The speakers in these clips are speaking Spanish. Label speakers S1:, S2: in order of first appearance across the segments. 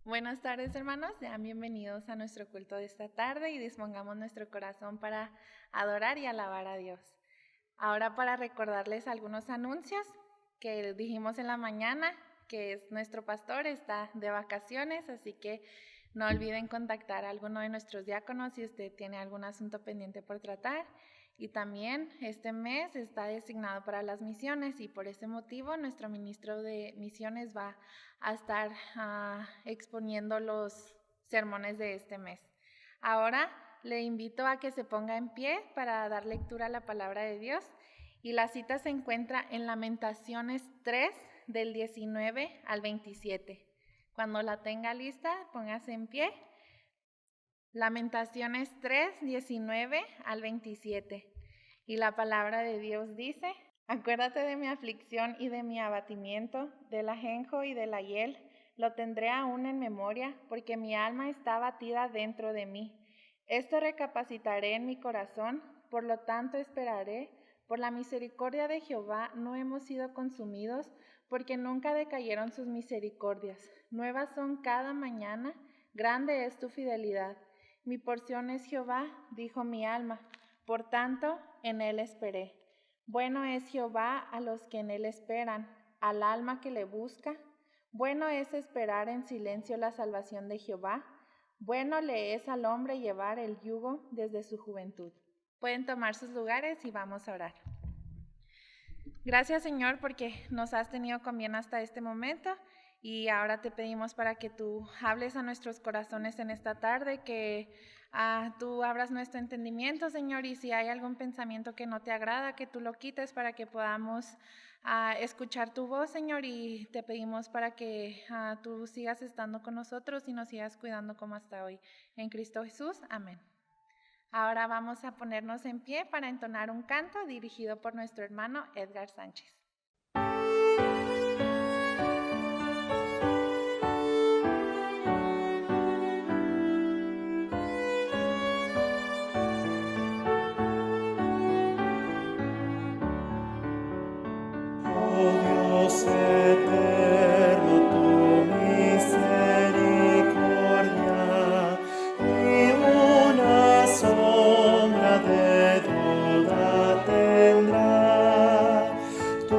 S1: Buenas tardes, hermanos. Sean bienvenidos a nuestro culto de esta tarde y dispongamos nuestro corazón para adorar y alabar a Dios. Ahora para recordarles algunos anuncios que dijimos en la mañana, que es nuestro pastor, está de vacaciones, así que no olviden contactar a alguno de nuestros diáconos si usted tiene algún asunto pendiente por tratar. Y también este mes está designado para las misiones y por ese motivo nuestro ministro de misiones va a estar exponiendo los sermones de este mes. Ahora le invito a que se ponga en pie para dar lectura a la palabra de Dios y la cita se encuentra en Lamentaciones 3 del 19 al 27. Cuando la tenga lista, póngase en pie. Lamentaciones 3, 19 al 27. Y la palabra de Dios dice: Acuérdate de mi aflicción y de mi abatimiento, del ajenjo y de la hiel, lo tendré aún en memoria, porque mi alma está abatida dentro de mí. Esto recapacitaré en mi corazón, por lo tanto esperaré. Por la misericordia de Jehová no hemos sido consumidos, porque nunca decayeron sus misericordias. Nuevas son cada mañana, grande es tu fidelidad. Mi porción es Jehová, dijo mi alma, por tanto en él esperé. Bueno es Jehová a los que en él esperan, al alma que le busca. Bueno es esperar en silencio la salvación de Jehová. Bueno le es al hombre llevar el yugo desde su juventud. Pueden tomar sus lugares y vamos a orar. Gracias, Señor, porque nos has tenido con bien hasta este momento. Y ahora te pedimos para que tú hables a nuestros corazones en esta tarde, que tú abras nuestro entendimiento, Señor, y si hay algún pensamiento que no te agrada, que tú lo quites para que podamos escuchar tu voz, Señor, y te pedimos para que tú sigas estando con nosotros y nos sigas cuidando como hasta hoy. En Cristo Jesús, amén. Ahora vamos a ponernos en pie para entonar un canto dirigido por nuestro hermano Edgar Sánchez.
S2: Dios eterno, tu misericordia, ni una sombra de duda tendrá. Tu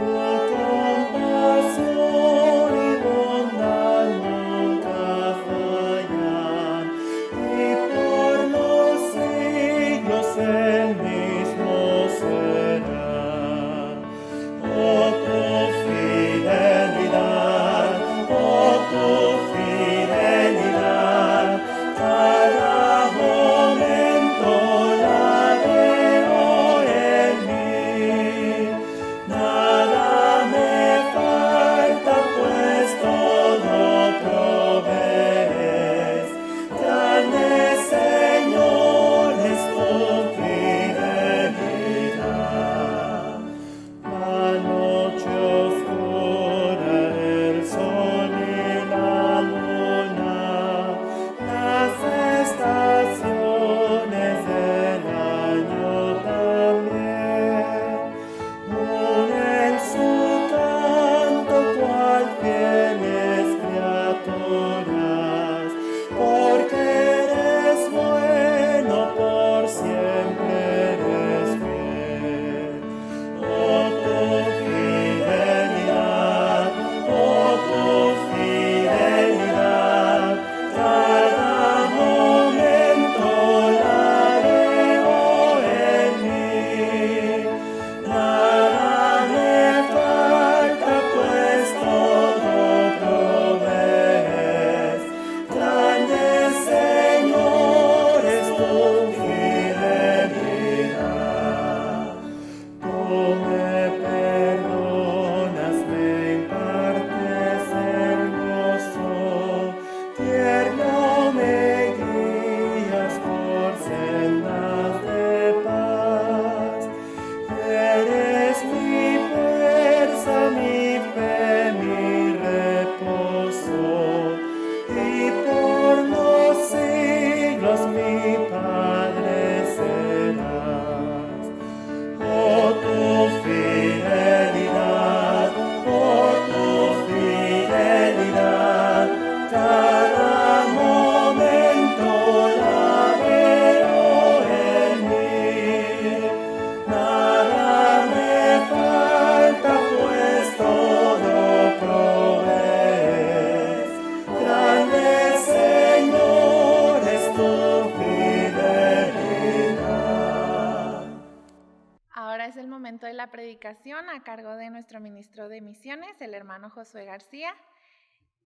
S1: predicación a cargo de nuestro ministro de misiones, el hermano Josué García,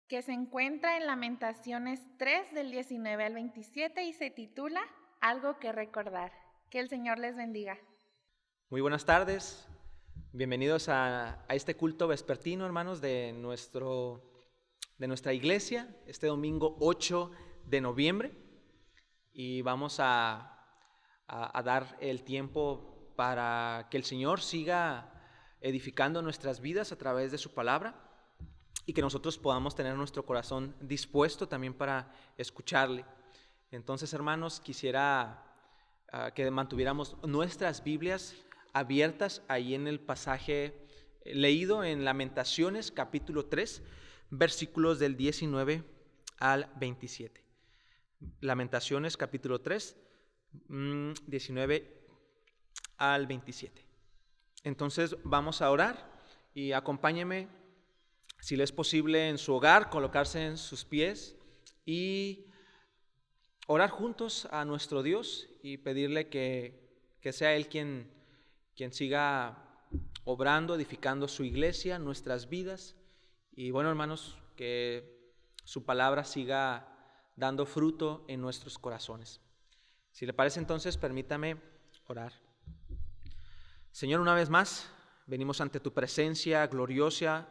S1: que se encuentra en Lamentaciones 3 del 19 al 27 y se titula Algo que recordar. Que el Señor les bendiga.
S3: Muy buenas tardes, bienvenidos a este culto vespertino, hermanos, de nuestra iglesia, este domingo 8 de noviembre, y vamos a dar el tiempo para que el Señor siga edificando nuestras vidas a través de su palabra y que nosotros podamos tener nuestro corazón dispuesto también para escucharle. Entonces, hermanos, quisiera que mantuviéramos nuestras Biblias abiertas ahí en el pasaje leído en Lamentaciones capítulo 3, versículos del 19 al 27. Lamentaciones capítulo 3, 19 al 27. Entonces vamos a orar y acompáñeme, si le es posible, en su hogar, colocarse en sus pies y orar juntos a nuestro Dios y pedirle que sea Él quien siga obrando, edificando su iglesia, nuestras vidas. Y bueno, hermanos, que su palabra siga dando fruto en nuestros corazones. Si le parece, entonces, permítame orar. Señor, una vez más, venimos ante tu presencia gloriosa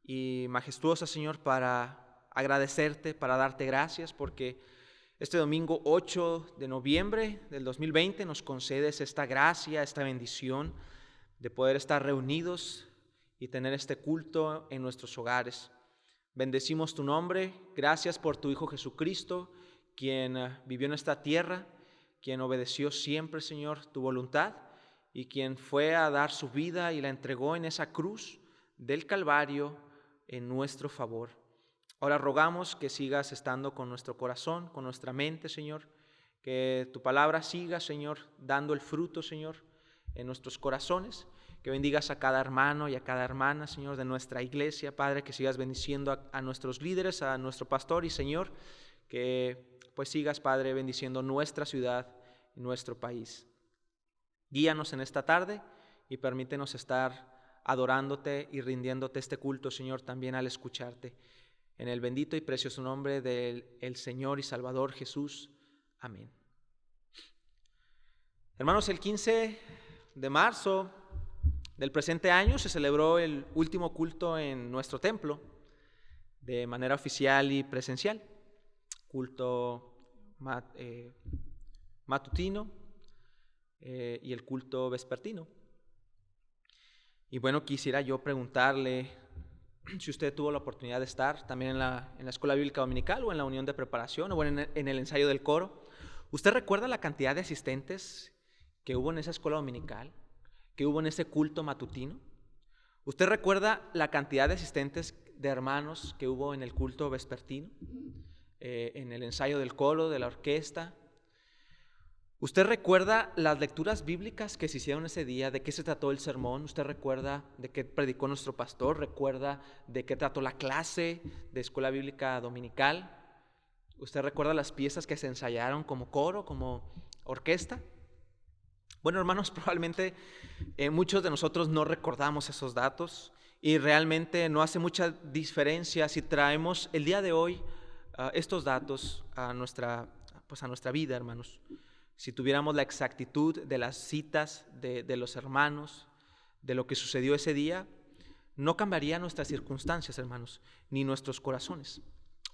S3: y majestuosa, Señor, para agradecerte, para darte gracias, porque este domingo 8 de noviembre del 2020 nos concedes esta gracia, esta bendición de poder estar reunidos y tener este culto en nuestros hogares. Bendecimos tu nombre, gracias por tu Hijo Jesucristo, quien vivió en esta tierra, quien obedeció siempre, Señor, tu voluntad y quien fue a dar su vida y la entregó en esa cruz del Calvario en nuestro favor. Ahora rogamos que sigas estando con nuestro corazón, con nuestra mente, Señor, que tu palabra siga, Señor, dando el fruto, Señor, en nuestros corazones, que bendigas a cada hermano y a cada hermana, Señor, de nuestra iglesia, Padre, que sigas bendiciendo a nuestros líderes, a nuestro pastor y, Señor, que pues sigas, Padre, bendiciendo nuestra ciudad y nuestro país. Guíanos en esta tarde y permítenos estar adorándote y rindiéndote este culto, Señor, también al escucharte. En el bendito y precioso nombre del Señor y Salvador Jesús. Amén. Hermanos, el 15 de marzo del presente año se celebró el último culto en nuestro templo de manera oficial y presencial. Culto matutino y el culto vespertino. Y bueno, quisiera yo preguntarle si usted tuvo la oportunidad de estar también en la Escuela Bíblica Dominical o en la unión de preparación o en el ensayo del coro. ¿Usted recuerda la cantidad de asistentes que hubo en esa escuela dominical, que hubo en ese culto matutino? ¿Usted recuerda la cantidad de asistentes de hermanos que hubo en el culto vespertino, en el ensayo del coro, de la orquesta? ¿Usted recuerda las lecturas bíblicas que se hicieron ese día? ¿De qué se trató el sermón? ¿Usted recuerda de qué predicó nuestro pastor? ¿Recuerda de qué trató la clase de escuela bíblica dominical? ¿Usted recuerda las piezas que se ensayaron como coro, como orquesta? Bueno, hermanos, probablemente muchos de nosotros no recordamos esos datos y realmente no hace mucha diferencia si traemos el día de hoy estos datos a nuestra vida, hermanos. Si tuviéramos la exactitud de las citas de los hermanos, de lo que sucedió ese día, no cambiaría nuestras circunstancias, hermanos, ni nuestros corazones.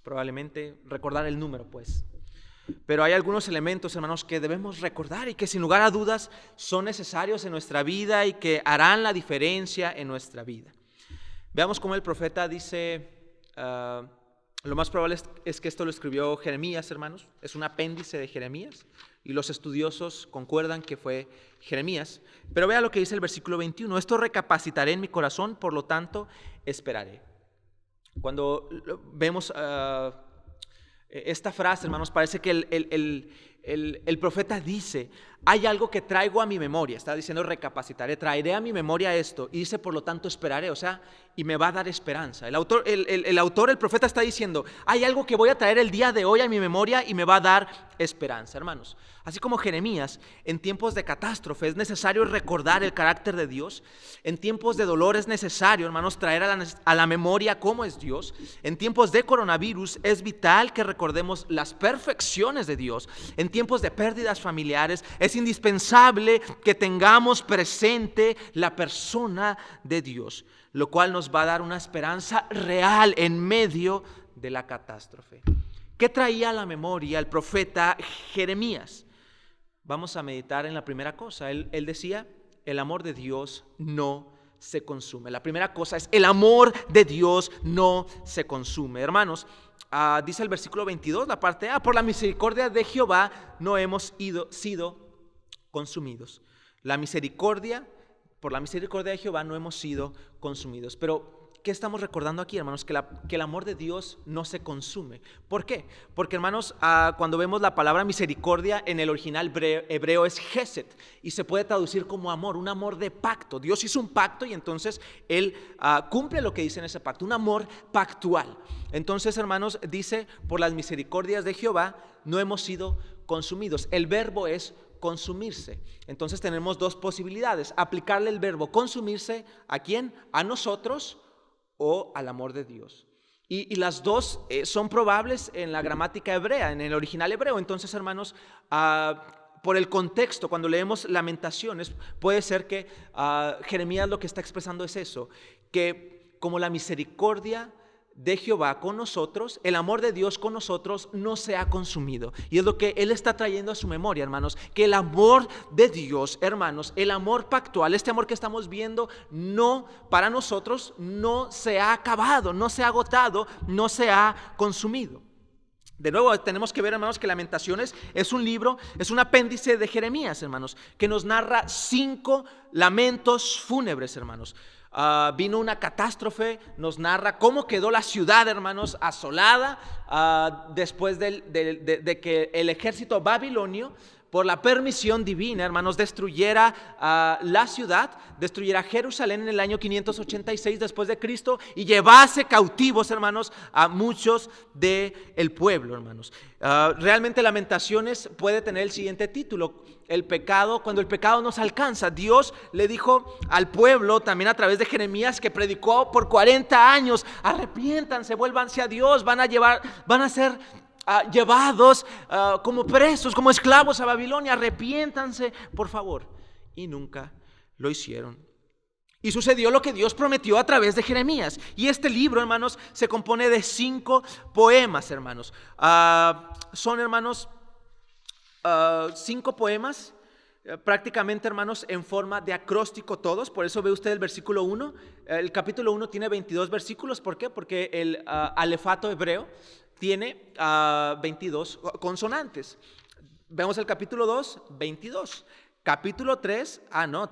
S3: Probablemente recordar el número, pues. Pero hay algunos elementos, hermanos, que debemos recordar y que sin lugar a dudas son necesarios en nuestra vida y que harán la diferencia en nuestra vida. Veamos cómo el profeta dice, lo más probable es que esto lo escribió Jeremías, hermanos. Es un apéndice de Jeremías y los estudiosos concuerdan que fue Jeremías. Pero vea lo que dice el versículo 21. Esto recapacitaré en mi corazón, por lo tanto esperaré. Cuando vemos esta frase, hermanos, parece que el profeta dice, hay algo que traigo a mi memoria, está diciendo recapacitaré, traeré a mi memoria esto, y dice por lo tanto esperaré, o sea, y me va a dar esperanza. El profeta está diciendo, hay algo que voy a traer el día de hoy a mi memoria y me va a dar esperanza, hermanos. Así como Jeremías, en tiempos de catástrofe es necesario recordar el carácter de Dios. En tiempos de dolor es necesario, hermanos, traer a la memoria cómo es Dios. En tiempos de coronavirus es vital que recordemos las perfecciones de Dios. En tiempos de pérdidas familiares es indispensable que tengamos presente la persona de Dios, lo cual nos va a dar una esperanza real en medio de la catástrofe. ¿Qué traía a la memoria el profeta Jeremías? Vamos a meditar en la primera cosa. Él decía, el amor de Dios no se consume. La primera cosa es, el amor de Dios no se consume. Hermanos, dice el versículo 22, la parte A, por la misericordia de Jehová no hemos sido consumidos. Por la misericordia de Jehová no hemos sido consumidos. Pero, ¿qué estamos recordando aquí, hermanos? Que el amor de Dios no se consume. ¿Por qué? Porque, hermanos, cuando vemos la palabra misericordia en el original hebreo es Hesed, y se puede traducir como amor, un amor de pacto. Dios hizo un pacto y entonces Él cumple lo que dice en ese pacto, un amor pactual. Entonces, hermanos, dice, por las misericordias de Jehová no hemos sido consumidos. El verbo es consumirse. Entonces tenemos dos posibilidades: aplicarle el verbo consumirse, ¿a quién? A nosotros o al amor de Dios. Y las dos son probables en la gramática hebrea, en el original hebreo. Entonces, hermanos, por el contexto, cuando leemos Lamentaciones, puede ser que Jeremías lo que está expresando es eso, que como la misericordia de Jehová con nosotros, el amor de Dios con nosotros no se ha consumido. Y es lo que Él está trayendo a su memoria, hermanos, que el amor de Dios, hermanos, el amor pactual, este amor que estamos viendo, no, para nosotros no se ha acabado, no se ha agotado, no se ha consumido. De nuevo tenemos que ver, hermanos, que Lamentaciones es un libro, es un apéndice de Jeremías, hermanos, que nos narra 5 lamentos fúnebres, hermanos. Vino una catástrofe, nos narra cómo quedó la ciudad, hermanos, asolada después de que el ejército babilonio, por la permisión divina, hermanos, destruyera la ciudad, destruyera Jerusalén en el año 586 después de Cristo y llevase cautivos, hermanos, a muchos del pueblo, hermanos. Realmente Lamentaciones puede tener el siguiente título: el pecado, cuando el pecado nos alcanza. Dios le dijo al pueblo, también a través de Jeremías, que predicó por 40 años, arrepiéntanse, vuélvanse a Dios, van a ser llevados como presos, como esclavos a Babilonia, arrepiéntanse, por favor. Y nunca lo hicieron. Y sucedió lo que Dios prometió a través de Jeremías. Y este libro, hermanos, se compone de 5 poemas, hermanos. Son, hermanos, 5 poemas, prácticamente, hermanos, en forma de acróstico todos. Por eso ve usted el versículo 1. El capítulo 1 tiene 22 versículos. ¿Por qué? Porque el alefato hebreo tiene 22 consonantes. Vemos el capítulo 2, 22. Capítulo 3,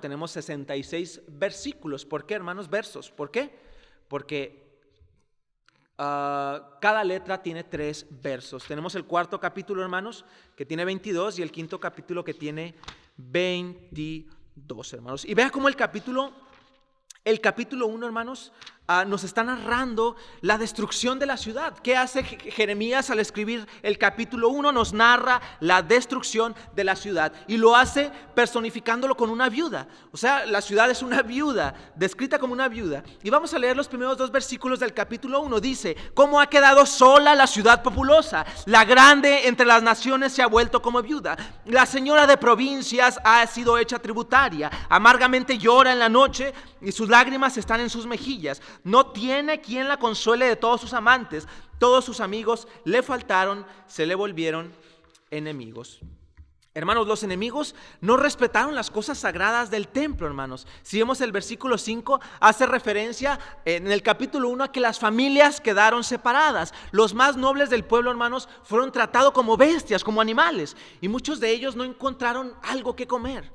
S3: tenemos 66 versículos. ¿Por qué, hermanos? Versos. ¿Por qué? Porque cada letra tiene 3 versos. Tenemos el 4º capítulo, hermanos, que tiene 22, y el 5º capítulo que tiene 22, hermanos. Y vea cómo el capítulo 1, hermanos, nos está narrando la destrucción de la ciudad. ¿Qué hace Jeremías al escribir el capítulo 1? Nos narra la destrucción de la ciudad, y lo hace personificándolo con una viuda. O sea, la ciudad es una viuda, descrita como una viuda. Y vamos a leer los primeros 2 versículos del capítulo 1. Dice: ¿cómo ha quedado sola la ciudad populosa? La grande entre las naciones se ha vuelto como viuda. La señora de provincias ha sido hecha tributaria. Amargamente llora en la noche y sus lágrimas están en sus mejillas. No tiene quien la consuele de todos sus amantes. Todos sus amigos le faltaron, se le volvieron enemigos. Hermanos, los enemigos no respetaron las cosas sagradas del templo, hermanos. Si vemos el versículo 5, hace referencia en el capítulo 1 a que las familias quedaron separadas. Los más nobles del pueblo, hermanos, fueron tratados como bestias, como animales, y muchos de ellos no encontraron algo que comer.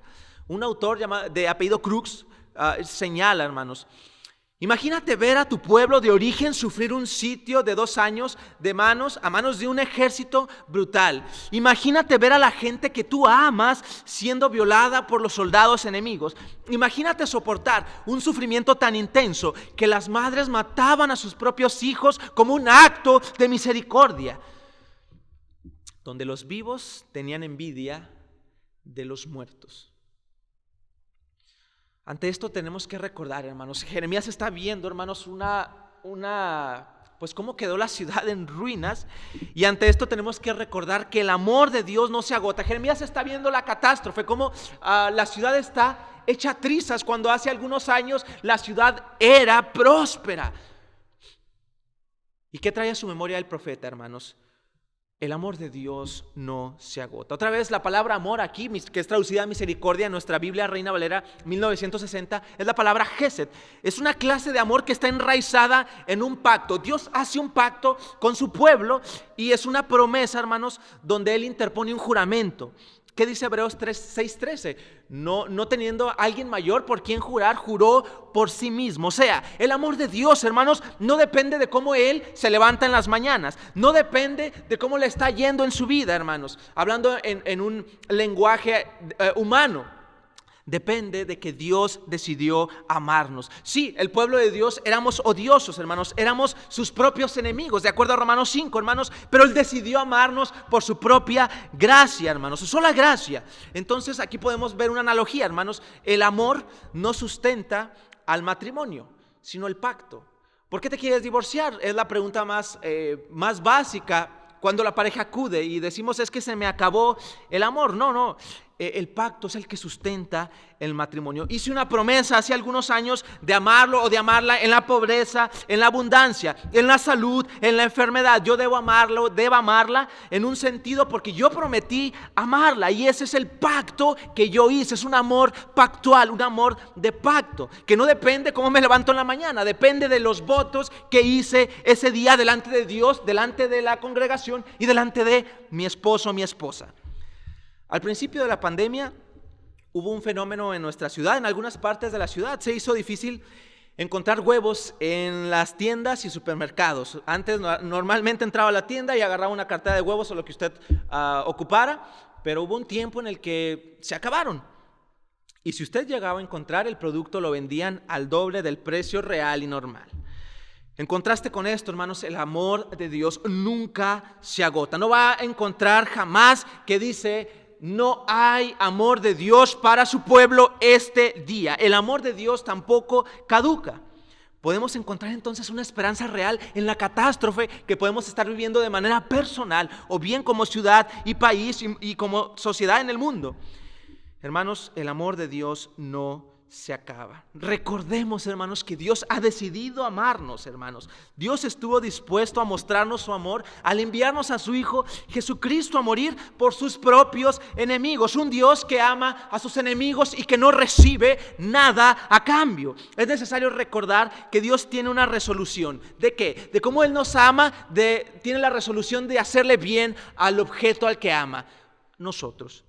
S3: Un autor de apellido Crux señala, hermanos, Imagínate ver a tu pueblo de origen sufrir un sitio de 2 años a manos de un ejército brutal. Imagínate ver a la gente que tú amas siendo violada por los soldados enemigos. Imagínate soportar un sufrimiento tan intenso que las madres mataban a sus propios hijos como un acto de misericordia, donde los vivos tenían envidia de los muertos. Ante esto tenemos que recordar, hermanos, Jeremías está viendo, hermanos, pues cómo quedó la ciudad en ruinas, y ante esto tenemos que recordar que el amor de Dios no se agota. Jeremías está viendo la catástrofe, cómo la ciudad está hecha trizas, cuando hace algunos años la ciudad era próspera. ¿Y qué trae a su memoria el profeta, hermanos? El amor de Dios no se agota. Otra vez la palabra amor aquí, que es traducida a misericordia en nuestra Biblia Reina Valera 1960, es la palabra Gesed. Es una clase de amor que está enraizada en un pacto. Dios hace un pacto con su pueblo y es una promesa, hermanos, donde Él interpone un juramento. ¿Qué dice Hebreos 6:13? No teniendo a alguien mayor por quien jurar, juró por sí mismo. O sea, el amor de Dios, hermanos, no depende de cómo Él se levanta en las mañanas. No depende de cómo le está yendo en su vida, hermanos. Hablando en un lenguaje humano. Depende de que Dios decidió amarnos. Sí, el pueblo de Dios éramos odiosos, hermanos. Éramos sus propios enemigos, de acuerdo a Romanos 5, hermanos. Pero Él decidió amarnos por su propia gracia, hermanos. Su sola gracia. Entonces aquí podemos ver una analogía, hermanos. El amor no sustenta al matrimonio, sino el pacto. ¿Por qué te quieres divorciar? Es la pregunta más básica cuando la pareja acude y decimos: es que se me acabó el amor. No. El pacto es el que sustenta el matrimonio. Hice una promesa hace algunos años de amarlo o de amarla en la pobreza, en la abundancia, en la salud, en la enfermedad. Yo debo amarla en un sentido porque yo prometí amarla, y ese es el pacto que yo hice. Es un amor pactual, un amor de pacto, que no depende cómo me levanto en la mañana, depende de los votos que hice ese día delante de Dios, delante de la congregación y delante de mi esposo o mi esposa. Al principio de la pandemia hubo un fenómeno en nuestra ciudad, en algunas partes de la ciudad. Se hizo difícil encontrar huevos en las tiendas y supermercados. Antes normalmente entraba a la tienda y agarraba una cartera de huevos o lo que usted ocupara, pero hubo un tiempo en el que se acabaron. Y si usted llegaba a encontrar el producto, lo vendían al doble del precio real y normal. En contraste con esto, hermanos, el amor de Dios nunca se agota. No va a encontrar jamás que dice: no hay amor de Dios para su pueblo este día. El amor de Dios tampoco caduca. Podemos encontrar entonces una esperanza real en la catástrofe que podemos estar viviendo de manera personal, o bien como ciudad y país y como sociedad en el mundo. Hermanos, el amor de Dios no se acaba. Recordemos, hermanos, que Dios ha decidido amarnos, hermanos. Dios estuvo dispuesto a mostrarnos su amor al enviarnos a su Hijo Jesucristo a morir por sus propios enemigos. Un Dios que ama a sus enemigos y que no recibe nada a cambio. Es necesario recordar que Dios tiene una resolución. ¿De qué? De cómo Él nos ama, tiene la resolución de hacerle bien al objeto al que ama, nosotros.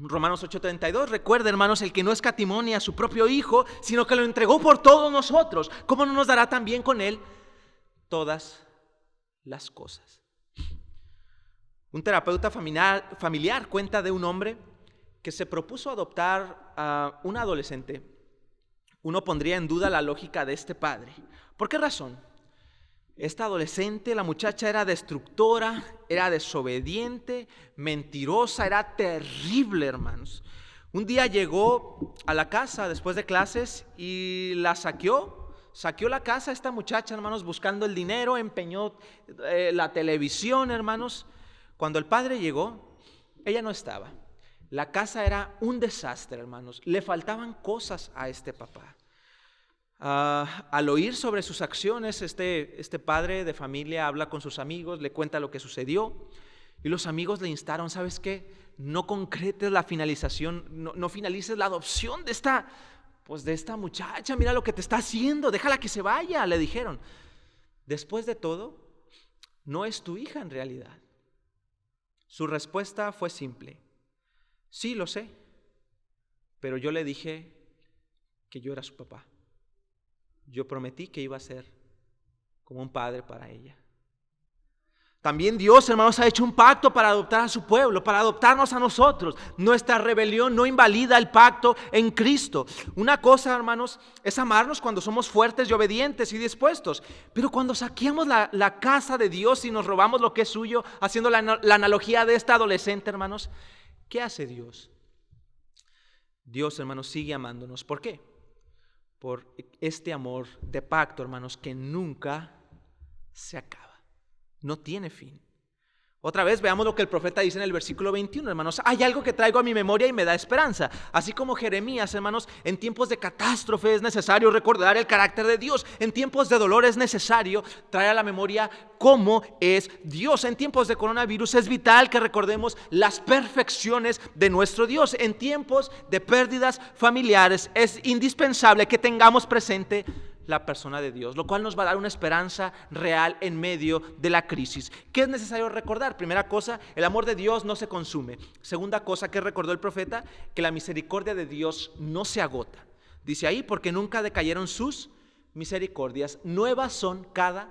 S3: Romanos 8:32, recuerda, hermanos, el que no escatimó ni a su propio Hijo, sino que lo entregó por todos nosotros, ¿cómo no nos dará también con Él todas las cosas? Un terapeuta familiar cuenta de un hombre que se propuso adoptar a una adolescente. Uno pondría en duda la lógica de este padre. ¿Por qué razón? Esta adolescente, la muchacha, era destructora, era desobediente, mentirosa, era terrible, hermanos. Un día llegó a la casa después de clases y la saqueó la casa esta muchacha, hermanos, buscando el dinero, empeñó la televisión, hermanos. Cuando el padre llegó, ella no estaba. La casa era un desastre, hermanos. Le faltaban cosas a este papá. Al oír sobre sus acciones, este padre de familia habla con sus amigos, le cuenta lo que sucedió, y los amigos le instaron: ¿sabes qué? No concretes la finalización, no finalices la adopción de esta muchacha. Mira lo que te está haciendo, déjala que se vaya, le dijeron. Después de todo, no es tu hija en realidad. Su respuesta fue simple: sí, lo sé, pero yo le dije que yo era su papá. yo prometí que iba a ser como un padre para ella. También Dios, hermanos, ha hecho un pacto para adoptar a su pueblo, para adoptarnos a nosotros. Nuestra rebelión no invalida el pacto en Cristo. Una cosa, hermanos, es amarnos cuando somos fuertes y obedientes y dispuestos. Pero cuando saqueamos la casa de Dios y nos robamos lo que es suyo, haciendo la analogía de esta adolescente, hermanos, ¿qué hace Dios? Dios, hermanos, sigue amándonos. ¿Por qué? Por este amor de pacto, hermanos, que nunca se acaba. No tiene fin. Otra vez veamos lo que el profeta dice en el versículo 21, hermanos. Hay algo que traigo a mi memoria y me da esperanza. Así como Jeremías, hermanos, en tiempos de catástrofe es necesario recordar el carácter de Dios. En tiempos de dolor es necesario traer a la memoria cómo es Dios. En tiempos de coronavirus es vital que recordemos las perfecciones de nuestro Dios. En tiempos de pérdidas familiares es indispensable que tengamos presente la persona de Dios, lo cual nos va a dar una esperanza real en medio de la crisis. ¿Qué es necesario recordar? Primera cosa, el amor de Dios no se consume. Segunda cosa que recordó el profeta, que la misericordia de Dios no se agota. Dice ahí, porque nunca decayeron sus misericordias, nuevas son cada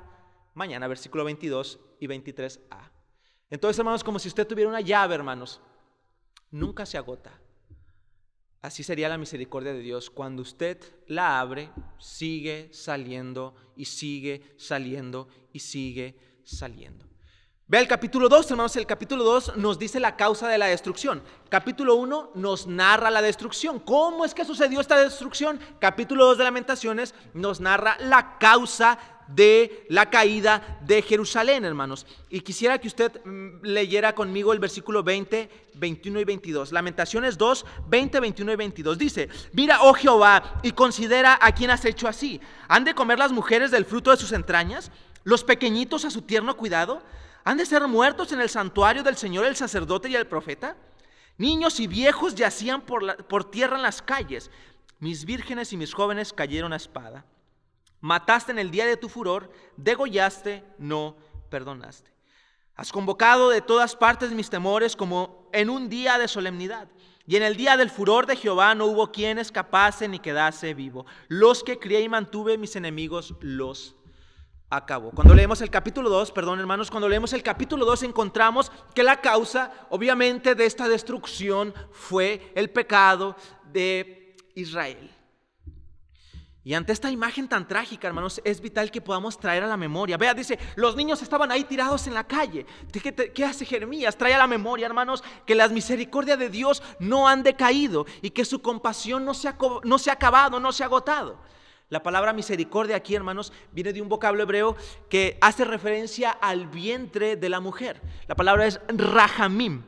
S3: mañana, versículo 22 y 23a. Entonces, hermanos, como si usted tuviera una llave, hermanos, nunca se agota. Así sería la misericordia de Dios. Cuando usted la abre, sigue saliendo y sigue saliendo y sigue saliendo. Ve el capítulo 2, hermanos. El capítulo 2 nos dice la causa de la destrucción. Capítulo 1 nos narra la destrucción. ¿Cómo es que sucedió esta destrucción? Capítulo 2 de Lamentaciones nos narra la causa de la caída de Jerusalén, hermanos. Y quisiera que usted leyera conmigo el versículo 20, 21 y 22. Lamentaciones 2, 20, 21 y 22. Dice: mira, oh Jehová, y considera a quién has hecho así. ¿Han de comer las mujeres del fruto de sus entrañas? ¿Los pequeñitos a su tierno cuidado? ¿Han de ser muertos en el santuario del Señor el sacerdote y el profeta? Niños y viejos yacían por tierra en las calles. Mis vírgenes y mis jóvenes cayeron a espada. Mataste en el día de tu furor, degollaste, no perdonaste. Has convocado de todas partes mis temores como en un día de solemnidad. Y en el día del furor de Jehová no hubo quien escapase ni quedase vivo. Los que crié y mantuve, mis enemigos los acabó. Cuando leemos el capítulo 2, cuando leemos el capítulo 2 encontramos que la causa, obviamente, de esta destrucción fue el pecado de Israel. Y ante esta imagen tan trágica, hermanos, es vital que podamos traer a la memoria. Vea, dice, los niños estaban ahí tirados en la calle. ¿Qué hace Jeremías? Trae a la memoria, hermanos, que las misericordias de Dios no han decaído y que su compasión no se ha acabado, no se ha agotado. La palabra misericordia aquí, hermanos, viene de un vocablo hebreo que hace referencia al vientre de la mujer. La palabra es rahamim.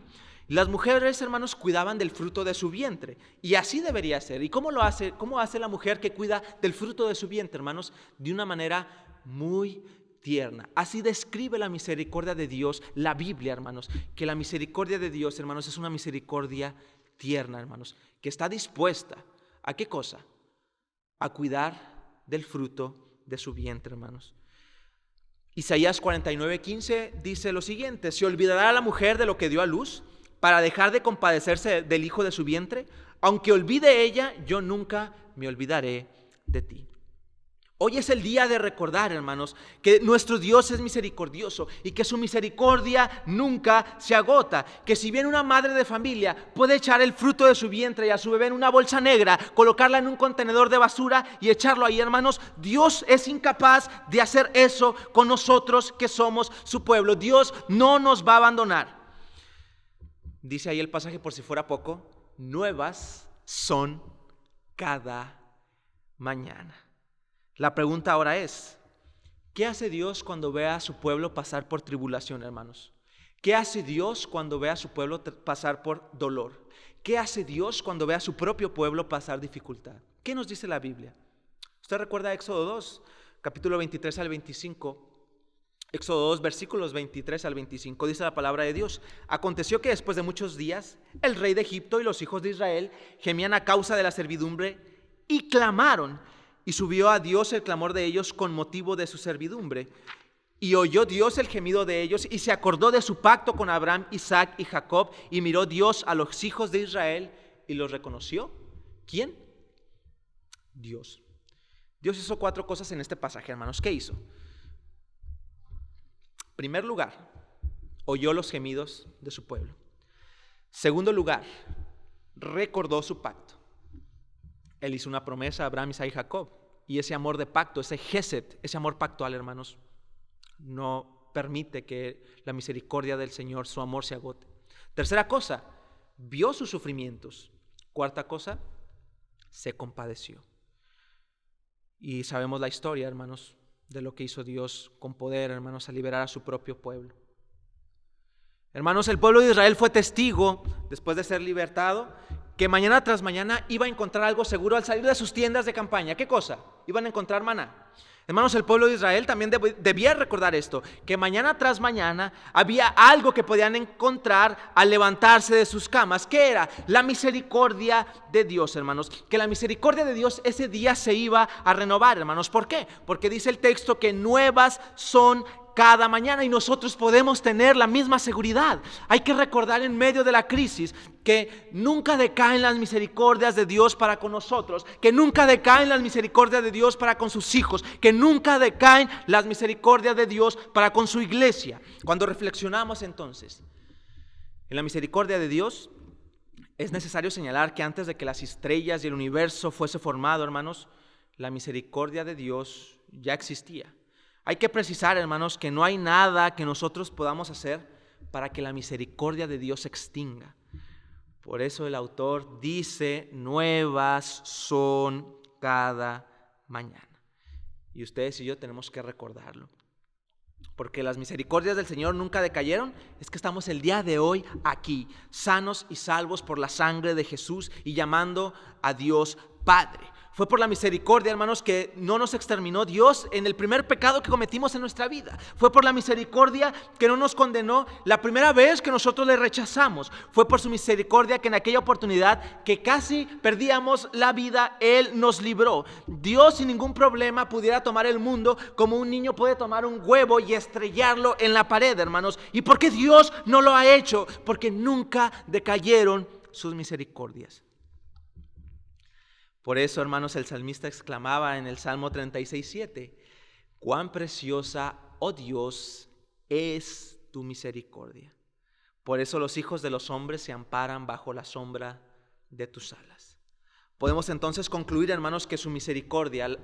S3: Las mujeres, hermanos, cuidaban del fruto de su vientre. Y así debería ser. ¿Y cómo lo hace? ¿Cómo hace la mujer que cuida del fruto de su vientre, hermanos? De una manera muy tierna. Así describe la misericordia de Dios la Biblia, hermanos. Que la misericordia de Dios, hermanos, es una misericordia tierna, hermanos. Que está dispuesta ¿a qué cosa? A cuidar del fruto de su vientre, hermanos. Isaías 49:15 dice lo siguiente: ¿se olvidará la mujer de lo que dio a luz para dejar de compadecerse del hijo de su vientre? Aunque olvide ella, yo nunca me olvidaré de ti. Hoy es el día de recordar, hermanos, que nuestro Dios es misericordioso y que su misericordia nunca se agota. Que si bien una madre de familia puede echar el fruto de su vientre y a su bebé en una bolsa negra, colocarla en un contenedor de basura y echarlo ahí, hermanos, Dios es incapaz de hacer eso con nosotros que somos su pueblo. Dios no nos va a abandonar. Dice ahí el pasaje, por si fuera poco: nuevas son cada mañana. La pregunta ahora es: ¿qué hace Dios cuando ve a su pueblo pasar por tribulación, hermanos? ¿Qué hace Dios cuando ve a su pueblo pasar por dolor? ¿Qué hace Dios cuando ve a su propio pueblo pasar dificultad? ¿Qué nos dice la Biblia? Usted recuerda Éxodo 2, capítulo 23 al 25. Éxodo 2, versículos 23 al 25, dice la palabra de Dios: aconteció que después de muchos días, el rey de Egipto y los hijos de Israel gemían a causa de la servidumbre y clamaron. Y subió a Dios el clamor de ellos con motivo de su servidumbre. Y oyó Dios el gemido de ellos y se acordó de su pacto con Abraham, Isaac y Jacob. Y miró Dios a los hijos de Israel y los reconoció. ¿Quién? Dios. Dios hizo 4 cosas en este pasaje, hermanos. ¿Qué hizo? En primer lugar, oyó los gemidos de su pueblo. Segundo lugar, recordó su pacto. Él hizo una promesa a Abraham, Isaac y Jacob. Y ese amor de pacto, ese gesed, ese amor pactual, hermanos, no permite que la misericordia del Señor, su amor, se agote. Tercera cosa, vio sus sufrimientos. Cuarta cosa, se compadeció. Y sabemos la historia, hermanos, de lo que hizo Dios con poder, hermanos, a liberar a su propio pueblo. Hermanos, el pueblo de Israel fue testigo, después de ser libertado, que mañana tras mañana iba a encontrar algo seguro al salir de sus tiendas de campaña. ¿Qué cosa? Iban a encontrar maná. Hermanos, el pueblo de Israel también debía recordar esto, que mañana tras mañana había algo que podían encontrar al levantarse de sus camas. ¿Qué era? La misericordia de Dios, hermanos. Que la misericordia de Dios ese día se iba a renovar, hermanos. ¿Por qué? Porque dice el texto que nuevas son cada mañana, y nosotros podemos tener la misma seguridad. Hay que recordar en medio de la crisis que nunca decaen las misericordias de Dios para con nosotros, que nunca decaen las misericordias de Dios para con sus hijos, que nunca decaen las misericordias de Dios para con su iglesia. Cuando reflexionamos entonces en la misericordia de Dios, es necesario señalar que antes de que las estrellas y el universo fuese formado, hermanos, la misericordia de Dios ya existía. Hay que precisar, hermanos, que no hay nada que nosotros podamos hacer para que la misericordia de Dios se extinga. Por eso el autor dice, nuevas son cada mañana. Y ustedes y yo tenemos que recordarlo. Porque las misericordias del Señor nunca decayeron. Es que estamos el día de hoy aquí, sanos y salvos por la sangre de Jesús y llamando a Dios Padre. Fue por la misericordia, hermanos, que no nos exterminó Dios en el primer pecado que cometimos en nuestra vida. Fue por la misericordia que no nos condenó la primera vez que nosotros le rechazamos. Fue por su misericordia que en aquella oportunidad que casi perdíamos la vida, Él nos libró. Dios sin ningún problema pudiera tomar el mundo como un niño puede tomar un huevo y estrellarlo en la pared, hermanos. ¿Y por qué Dios no lo ha hecho? Porque nunca decayeron sus misericordias. Por eso, hermanos, el salmista exclamaba en el Salmo 36:7, cuán preciosa, oh Dios, es tu misericordia. Por eso los hijos de los hombres se amparan bajo la sombra de tus alas. Podemos entonces concluir, hermanos, que su misericordia,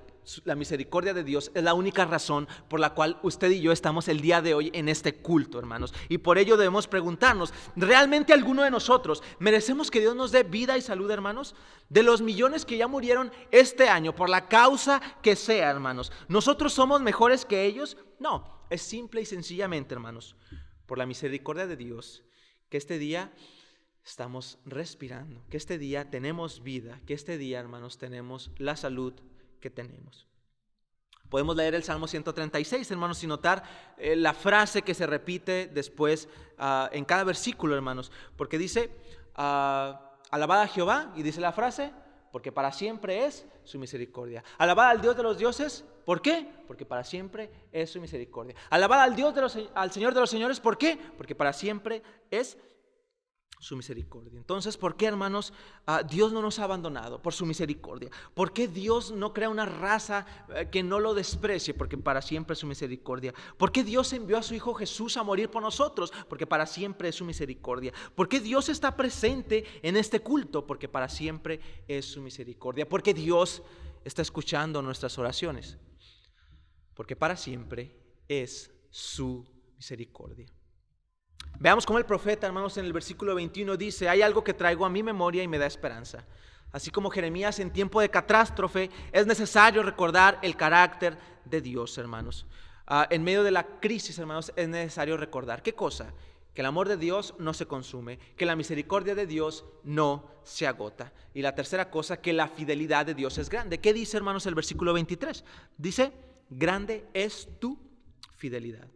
S3: la misericordia de Dios es la única razón por la cual usted y yo estamos el día de hoy en este culto, hermanos. Y por ello debemos preguntarnos, ¿realmente alguno de nosotros merecemos que Dios nos dé vida y salud, hermanos? De los millones que ya murieron este año, por la causa que sea, hermanos, ¿nosotros somos mejores que ellos? No, es simple y sencillamente, hermanos, por la misericordia de Dios, que este día estamos respirando, que este día tenemos vida, que este día, hermanos, tenemos la salud que tenemos. Podemos leer el Salmo 136, hermanos, y notar la frase que se repite después en cada versículo, hermanos, porque dice, alabad a Jehová, y dice la frase, porque para siempre es su misericordia. Alabad al Dios de los dioses, ¿por qué? Porque para siempre es su misericordia. Alabad al Señor de los señores, ¿por qué? Porque para siempre es su misericordia. Entonces, ¿por qué, hermanos, Dios no nos ha abandonado? Por su misericordia. ¿Por qué Dios no crea una raza que no lo desprecie? Porque para siempre es su misericordia. ¿Por qué Dios envió a su Hijo Jesús a morir por nosotros? Porque para siempre es su misericordia. ¿Por qué Dios está presente en este culto? Porque para siempre es su misericordia. ¿Por qué Dios está escuchando nuestras oraciones? Porque para siempre es su misericordia. Veamos cómo el profeta, hermanos, en el versículo 21 dice, hay algo que traigo a mi memoria y me da esperanza. Así como Jeremías en tiempo de catástrofe, es necesario recordar el carácter de Dios, hermanos. En medio de la crisis, hermanos, es necesario recordar, ¿qué cosa? Que el amor de Dios no se consume, que la misericordia de Dios no se agota. Y la tercera cosa, que la fidelidad de Dios es grande. ¿Qué dice, hermanos, el versículo 23? Dice, grande es tu fidelidad.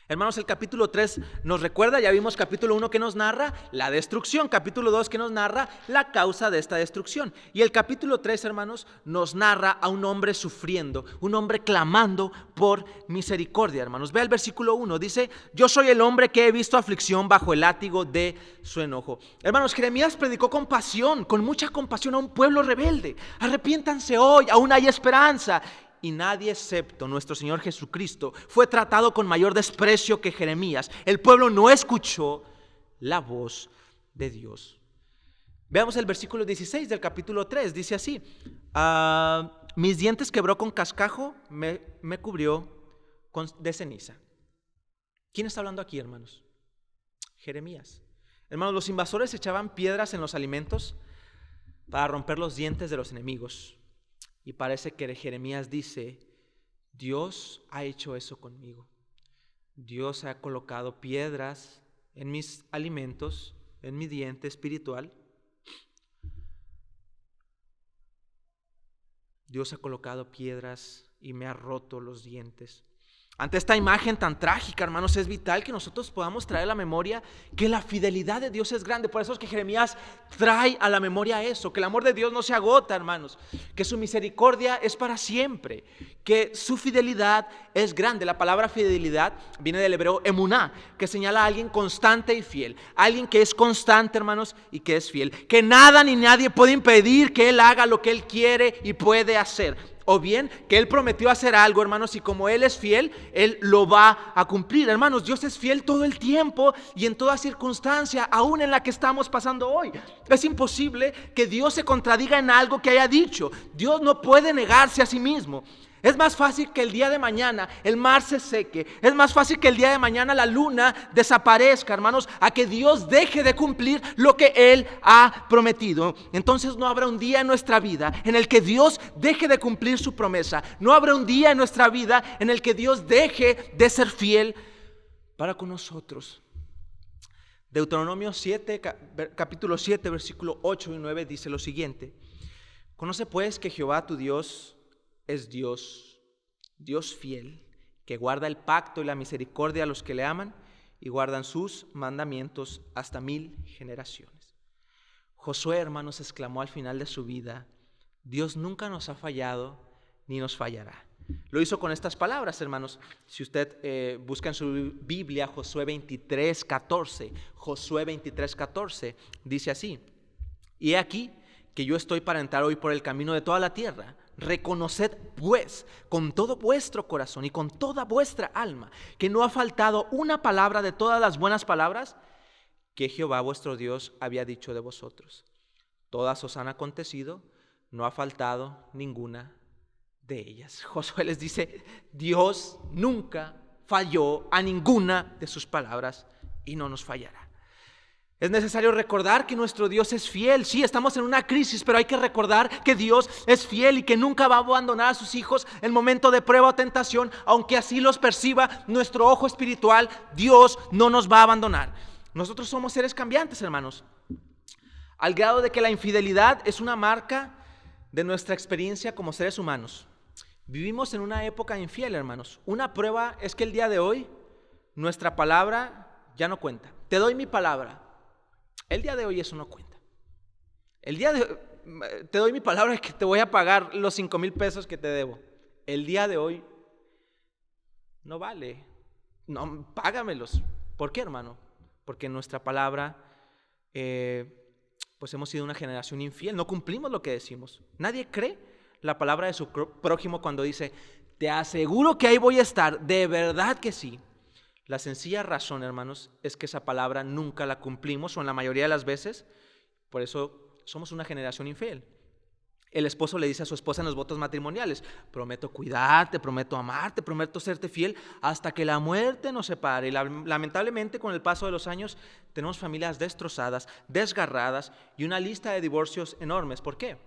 S3: Hermanos, el capítulo 3 nos recuerda, ya vimos capítulo 1 que nos narra la destrucción, capítulo 2 que nos narra la causa de esta destrucción. Y el capítulo 3, hermanos, nos narra a un hombre sufriendo, un hombre clamando por misericordia, hermanos. Ve el versículo 1, dice: yo soy el hombre que he visto aflicción bajo el látigo de su enojo. Hermanos, Jeremías predicó con pasión, con mucha compasión a un pueblo rebelde. Arrepiéntanse hoy, aún hay esperanza. Y nadie excepto nuestro Señor Jesucristo fue tratado con mayor desprecio que Jeremías. El pueblo no escuchó la voz de Dios. Veamos el versículo 16 del capítulo 3. Dice así: mis dientes quebró con cascajo, me cubrió de ceniza. ¿Quién está hablando aquí, hermanos? Jeremías. Hermanos, los invasores echaban piedras en los alimentos para romper los dientes de los enemigos. Y parece que Jeremías dice: Dios ha hecho eso conmigo. Dios ha colocado piedras en mis alimentos, en mi diente espiritual. Dios ha colocado piedras y me ha roto los dientes. Ante esta imagen tan trágica, hermanos, es vital que nosotros podamos traer a la memoria que la fidelidad de Dios es grande. Por eso es que Jeremías trae a la memoria eso, que el amor de Dios no se agota, hermanos, que su misericordia es para siempre, que su fidelidad es grande. La palabra fidelidad viene del hebreo emuná, que señala a alguien constante y fiel, alguien que es constante, hermanos, y que es fiel, que nada ni nadie puede impedir que él haga lo que él quiere y puede hacer. O bien que Él prometió hacer algo, hermanos, y como Él es fiel, Él lo va a cumplir. Hermanos, Dios es fiel todo el tiempo y en toda circunstancia, aún en la que estamos pasando hoy. Es imposible que Dios se contradiga en algo que haya dicho. Dios no puede negarse a sí mismo. Es más fácil que el día de mañana el mar se seque. Es más fácil que el día de mañana la luna desaparezca, hermanos, a que Dios deje de cumplir lo que Él ha prometido. Entonces no habrá un día en nuestra vida en el que Dios deje de cumplir su promesa. No habrá un día en nuestra vida en el que Dios deje de ser fiel para con nosotros. Deuteronomio 7, capítulo 7, versículo 8 y 9 dice lo siguiente: conoce pues que Jehová tu Dios es Dios, Dios fiel, que guarda el pacto y la misericordia a los que le aman y guardan sus mandamientos hasta 1000 generaciones. Josué, hermanos, exclamó al final de su vida: Dios nunca nos ha fallado ni nos fallará. Lo hizo con estas palabras, hermanos. Si usted busca en su Biblia Josué 23:14, Josué 23:14 dice así: y he aquí que yo estoy para entrar hoy por el camino de toda la tierra. Reconoced pues con todo vuestro corazón y con toda vuestra alma que no ha faltado una palabra de todas las buenas palabras que Jehová vuestro Dios había dicho de vosotros. Todas os han acontecido, no ha faltado ninguna de ellas. Josué les dice: Dios nunca falló a ninguna de sus palabras y no nos fallará. Es necesario recordar que nuestro Dios es fiel. Sí, estamos en una crisis, pero hay que recordar que Dios es fiel y que nunca va a abandonar a sus hijos en momento de prueba o tentación. Aunque así los perciba nuestro ojo espiritual, Dios no nos va a abandonar. Nosotros somos seres cambiantes, hermanos, al grado de que la infidelidad es una marca de nuestra experiencia como seres humanos. Vivimos en una época infiel, hermanos. Una prueba es que el día de hoy nuestra palabra ya no cuenta. Te doy mi palabra. El día de hoy eso no cuenta. Te doy mi palabra de que te voy a pagar los 5,000 pesos que te debo. El día de hoy no vale. No, págamelos. ¿Por qué, hermano? Porque en nuestra palabra pues hemos sido una generación infiel. No cumplimos lo que decimos. Nadie cree la palabra de su prójimo cuando dice: te aseguro que ahí voy a estar. De verdad que sí. La sencilla razón, hermanos, es que esa palabra nunca la cumplimos, o en la mayoría de las veces. Por eso somos una generación infiel. El esposo le dice a su esposa en los votos matrimoniales: prometo cuidarte, prometo amarte, prometo serte fiel hasta que la muerte nos separe. Y lamentablemente, con el paso de los años, tenemos familias destrozadas, desgarradas y una lista de divorcios enormes. ¿Por qué?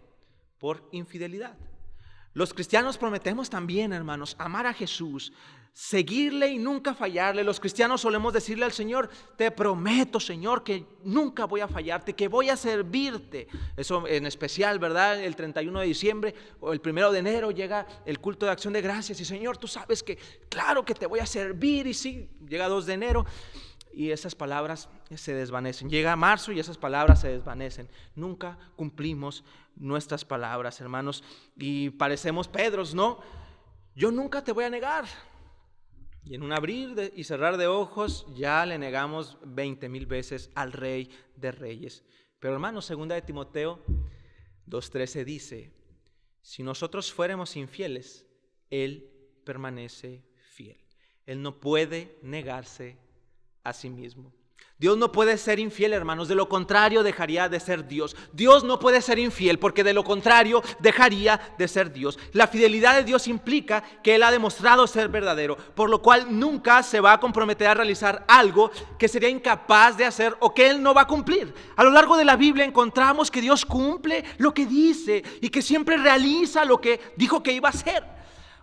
S3: Por infidelidad. Los cristianos prometemos también, hermanos, amar a Jesús, seguirle y nunca fallarle. Los cristianos solemos decirle al Señor: te prometo, Señor, que nunca voy a fallarte, que voy a servirte. Eso en especial, ¿verdad? El 31 de diciembre o el 1 de enero llega el culto de acción de gracias y Señor, tú sabes que claro que te voy a servir. Y sí, llega 2 de enero y esas palabras se desvanecen. Llega marzo y esas palabras se desvanecen. Nunca cumplimos nuestras palabras, hermanos, y parecemos Pedros, ¿no? Yo nunca te voy a negar. Y en un abrir y cerrar de ojos ya le negamos 20,000 veces al Rey de Reyes. Pero hermanos, 2 de Timoteo 2:13 dice: si nosotros fuéramos infieles, Él permanece fiel. Él no puede negarse a sí mismo. Dios no puede ser infiel, hermanos, de lo contrario dejaría de ser Dios. Dios no puede ser infiel porque de lo contrario dejaría de ser Dios. La fidelidad de Dios implica que Él ha demostrado ser verdadero, por lo cual nunca se va a comprometer a realizar algo que sería incapaz de hacer o que Él no va a cumplir. A lo largo de la Biblia encontramos que Dios cumple lo que dice y que siempre realiza lo que dijo que iba a hacer.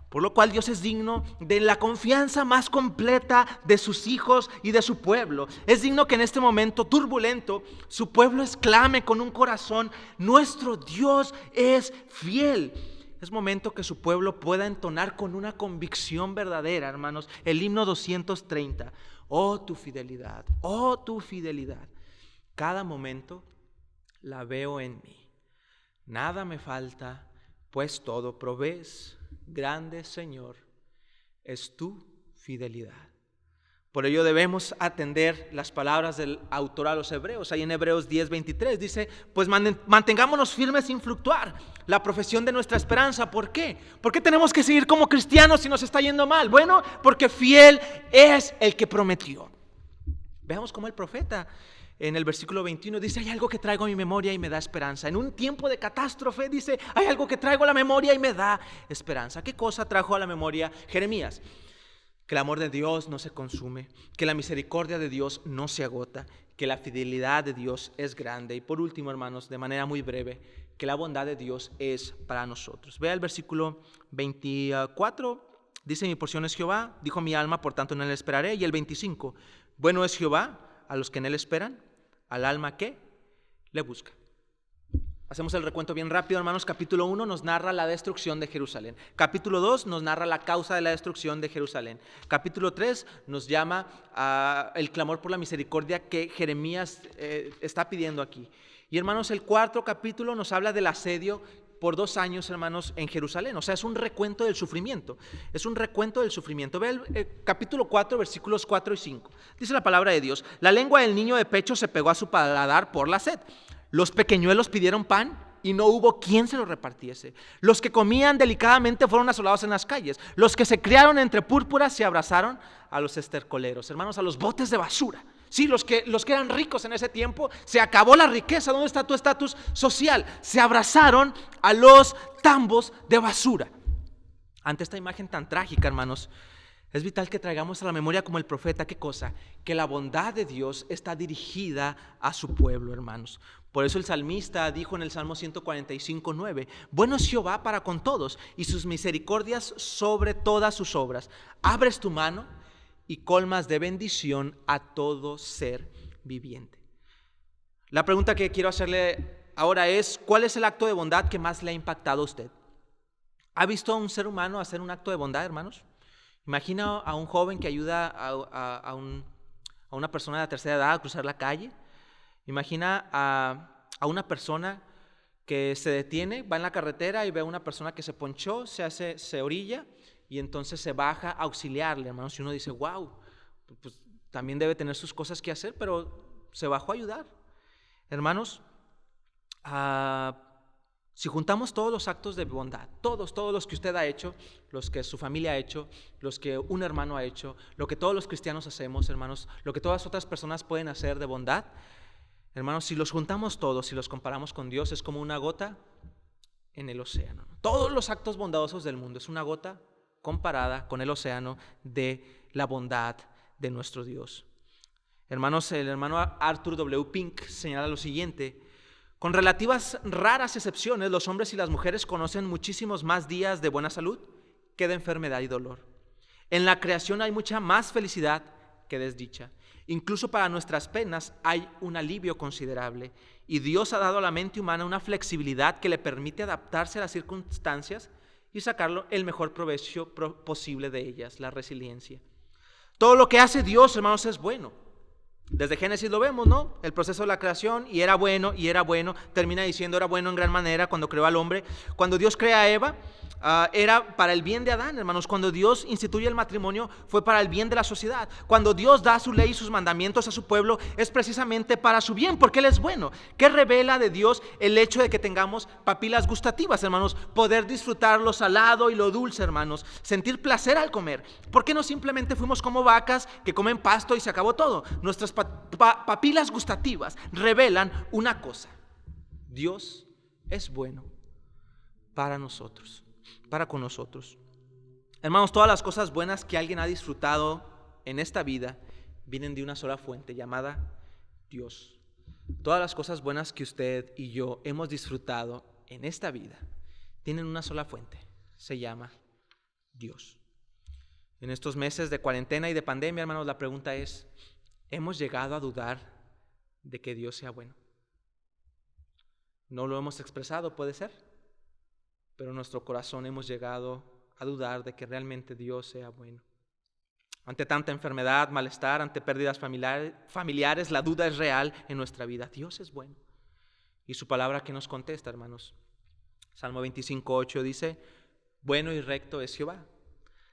S3: Por lo cual Dios es digno de la confianza más completa de sus hijos y de su pueblo. Es digno que en este momento turbulento su pueblo exclame con un corazón: nuestro Dios es fiel. Es momento que su pueblo pueda entonar con una convicción verdadera, hermanos, el himno 230. Oh tu fidelidad, oh tu fidelidad. Cada momento la veo en mí. Nada me falta, pues todo provees. Grande, Señor, es tu fidelidad. Por ello debemos atender las palabras del autor a los hebreos. Ahí en Hebreos 10:23 dice: pues mantengámonos firmes sin fluctuar la profesión de nuestra esperanza. ¿Por qué? ¿Por qué tenemos que seguir como cristianos si nos está yendo mal? Bueno, porque fiel es el que prometió. Veamos cómo el profeta en el versículo 21 dice: hay algo que traigo a mi memoria y me da esperanza. En un tiempo de catástrofe dice: hay algo que traigo a la memoria y me da esperanza. ¿Qué cosa trajo a la memoria Jeremías? Que el amor de Dios no se consume, que la misericordia de Dios no se agota, que la fidelidad de Dios es grande. Y por último, hermanos, de manera muy breve, que la bondad de Dios es para nosotros. Vea el versículo 24, dice: mi porción es Jehová, dijo mi alma, por tanto en él esperaré. Y el 25, bueno es Jehová a los que en él esperan, al alma que le busca. Hacemos el recuento bien rápido, hermanos. Capítulo 1 nos narra la destrucción de Jerusalén. Capítulo 2 nos narra la causa de la destrucción de Jerusalén. Capítulo 3 nos llama el clamor por la misericordia que Jeremías está pidiendo aquí. Y hermanos, el 4 capítulo nos habla del asedio por 2 años, hermanos, en Jerusalén. O sea, es un recuento del sufrimiento. Es un recuento del sufrimiento. Ve el capítulo 4, versículos 4 y 5. Dice la palabra de Dios: la lengua del niño de pecho se pegó a su paladar por la sed. Los pequeñuelos pidieron pan y no hubo quien se lo repartiese. Los que comían delicadamente fueron asolados en las calles. Los que se criaron entre púrpuras se abrazaron a los estercoleros, hermanos, a los botes de basura. Sí, los que eran ricos en ese tiempo, se acabó la riqueza. ¿Dónde está tu estatus social? Se abrazaron a los tambos de basura. Ante esta imagen tan trágica, hermanos, es vital que traigamos a la memoria como el profeta, ¿qué cosa? Que la bondad de Dios está dirigida a su pueblo, hermanos. Por eso el salmista dijo en el Salmo 145:9: bueno es Jehová para con todos y sus misericordias sobre todas sus obras. Abres tu mano y colmas de bendición a todo ser viviente. La pregunta que quiero hacerle ahora es: ¿cuál es el acto de bondad que más le ha impactado a usted? ¿Ha visto a un ser humano hacer un acto de bondad, hermanos? Imagina a un joven que ayuda a una persona de la tercera edad a cruzar la calle. Imagina a una persona que se detiene, va en la carretera y ve a una persona que se ponchó, se orilla y entonces se baja a auxiliarle, hermanos. Y uno dice: wow, pues también debe tener sus cosas que hacer, pero se bajó a ayudar. Hermanos, si juntamos todos los actos de bondad, todos los que usted ha hecho, los que su familia ha hecho, los que un hermano ha hecho, lo que todos los cristianos hacemos, hermanos, lo que todas otras personas pueden hacer de bondad, hermanos, si los juntamos todos, si los comparamos con Dios, es como una gota en el océano. Todos los actos bondadosos del mundo es una gota comparada con el océano de la bondad de nuestro Dios. Hermanos, el hermano Arthur W. Pink señala lo siguiente: Con relativas raras excepciones, los hombres y las mujeres conocen muchísimos más días de buena salud que de enfermedad y dolor. En la creación hay mucha más felicidad que desdicha. Incluso para nuestras penas hay un alivio considerable. Y Dios ha dado a la mente humana una flexibilidad que le permite adaptarse a las circunstancias y sacarlo el mejor provecho posible de ellas, la resiliencia. Todo lo que hace Dios, hermanos, es bueno. Desde Génesis lo vemos, ¿no? El proceso de la creación, y era bueno, termina diciendo era bueno en gran manera cuando creó al hombre. Cuando Dios crea a Eva, era para el bien de Adán, hermanos. Cuando Dios instituye el matrimonio, fue para el bien de la sociedad. Cuando Dios da su ley y sus mandamientos a su pueblo, es precisamente para su bien, porque Él es bueno. ¿Qué revela de Dios el hecho de que tengamos papilas gustativas, hermanos? Poder disfrutar lo salado y lo dulce, hermanos. Sentir placer al comer. ¿Por qué no simplemente fuimos como vacas que comen pasto y se acabó todo? Nuestras papilas gustativas revelan una cosa: Dios es bueno para nosotros, para con nosotros. Hermanos, todas las cosas buenas que alguien ha disfrutado en esta vida vienen de una sola fuente llamada Dios. Todas las cosas buenas que usted y yo hemos disfrutado en esta vida tienen una sola fuente, se llama Dios. En estos meses de cuarentena y de pandemia, hermanos, la pregunta es: ¿hemos llegado a dudar de que Dios sea bueno? No lo hemos expresado, puede ser, pero en nuestro corazón hemos llegado a dudar de que realmente Dios sea bueno. Ante tanta enfermedad, malestar, ante pérdidas familiares, la duda es real en nuestra vida. Dios es bueno. Y su palabra que nos contesta, hermanos. Salmo 25:8 dice: bueno y recto es Jehová.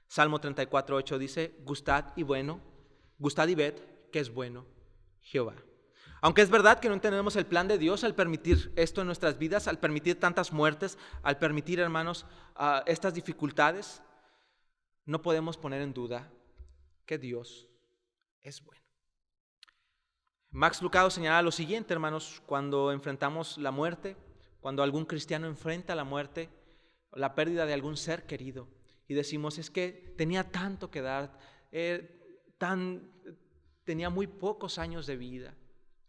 S3: Salmo 34:8 dice: gustad y ved que es bueno Jehová. Aunque es verdad que no entendemos el plan de Dios al permitir esto en nuestras vidas, al permitir tantas muertes, al permitir, hermanos, estas dificultades, no podemos poner en duda que Dios es bueno. Max Lucado señala lo siguiente, hermanos: cuando enfrentamos la muerte, cuando algún cristiano enfrenta la muerte, la pérdida de algún ser querido, y decimos: es que tenía tanto que dar, tenía muy pocos años de vida,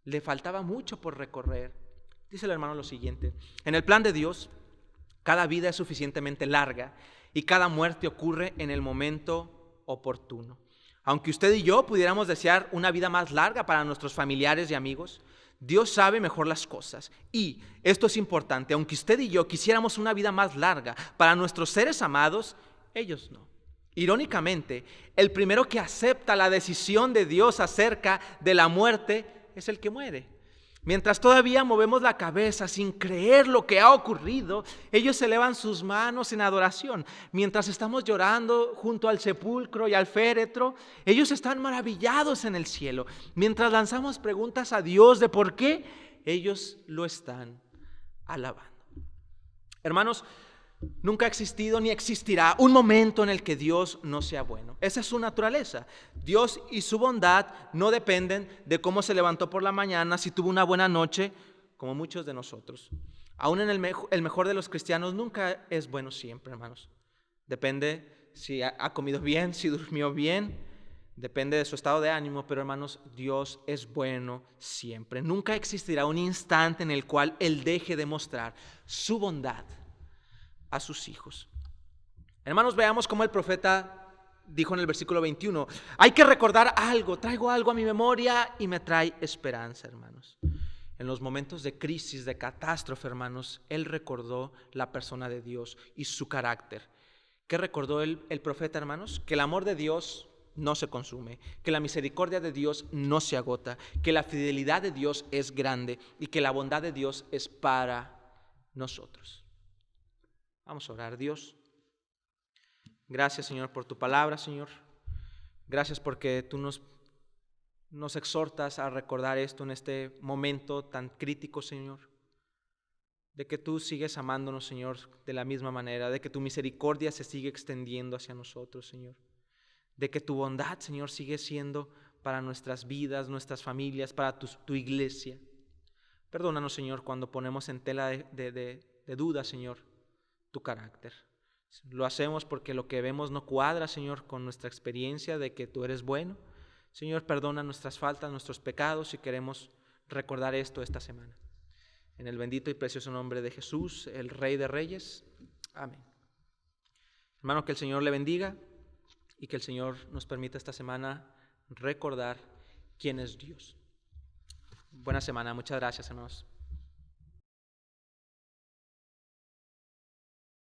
S3: le faltaba mucho por recorrer. Dice el hermano lo siguiente: en el plan de Dios, cada vida es suficientemente larga y cada muerte ocurre en el momento oportuno. Aunque usted y yo pudiéramos desear una vida más larga para nuestros familiares y amigos, Dios sabe mejor las cosas. Y esto es importante: aunque usted y yo quisiéramos una vida más larga para nuestros seres amados, ellos no. Irónicamente, el primero que acepta la decisión de Dios acerca de la muerte es el que muere. Mientras todavía movemos la cabeza sin creer lo que ha ocurrido, ellos elevan sus manos en adoración. Mientras estamos llorando junto al sepulcro y al féretro, ellos están maravillados en el cielo. Mientras lanzamos preguntas a Dios de por qué, ellos lo están alabando. Hermanos, nunca ha existido ni existirá un momento en el que Dios no sea bueno. Esa es su naturaleza. Dios y su bondad no dependen de cómo se levantó por la mañana, si tuvo una buena noche, como muchos de nosotros. Aún en el mejor de los cristianos nunca es bueno siempre, hermanos. Depende si ha comido bien, si durmió bien, depende de su estado de ánimo, pero hermanos, Dios es bueno siempre. Nunca existirá un instante en el cual Él deje de mostrar su bondad a sus hijos. Hermanos, veamos cómo el profeta dijo en el versículo 21: hay que recordar algo, traigo algo a mi memoria y me trae esperanza, hermanos. En los momentos de crisis, de catástrofe, hermanos, él recordó la persona de Dios y su carácter. ¿Qué recordó el profeta, hermanos? Que el amor de Dios no se consume, que la misericordia de Dios no se agota, que la fidelidad de Dios es grande y que la bondad de Dios es para nosotros. Vamos a orar. Dios, gracias, Señor, por tu palabra, Señor. Gracias porque tú nos exhortas a recordar esto en este momento tan crítico, Señor. De que tú sigues amándonos, Señor, de la misma manera. De que tu misericordia se sigue extendiendo hacia nosotros, Señor. De que tu bondad, Señor, sigue siendo para nuestras vidas, nuestras familias, para tu iglesia. Perdónanos, Señor, cuando ponemos en tela de duda, Señor, tu carácter. Lo hacemos porque lo que vemos no cuadra, Señor, con nuestra experiencia de que tú eres bueno. Señor, perdona nuestras faltas, nuestros pecados, y queremos recordar esto esta semana. En el bendito y precioso nombre de Jesús, el Rey de Reyes. Amén. Hermano, que el Señor le bendiga y que el Señor nos permita esta semana recordar quién es Dios. Buena semana. Muchas gracias, hermanos.